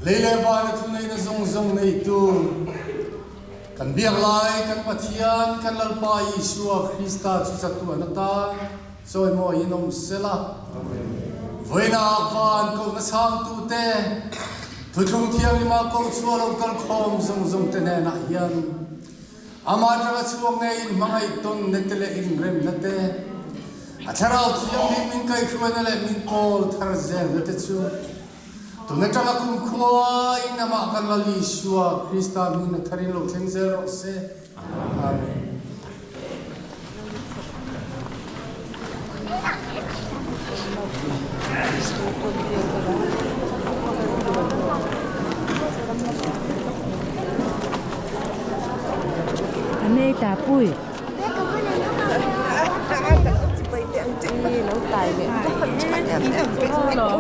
leileva na thunai na zong nei tu kan biak lai kan pathian kan lalpa Yeshua Krista chu chatu anata soi mo inom sela voina van ko na sang tu te thuthung thiang lima ko chualo kal khom zong te na hian amatra chuang nei mangai ton netele in rem nate acharau thiang ni min kai khwana le min pol thar zel nate chu tunga tanga kum khwa inama kan la Yeshua Krista min tharin lo thengzel ro se amen Anei ta pui nấu tài vậy em lo lo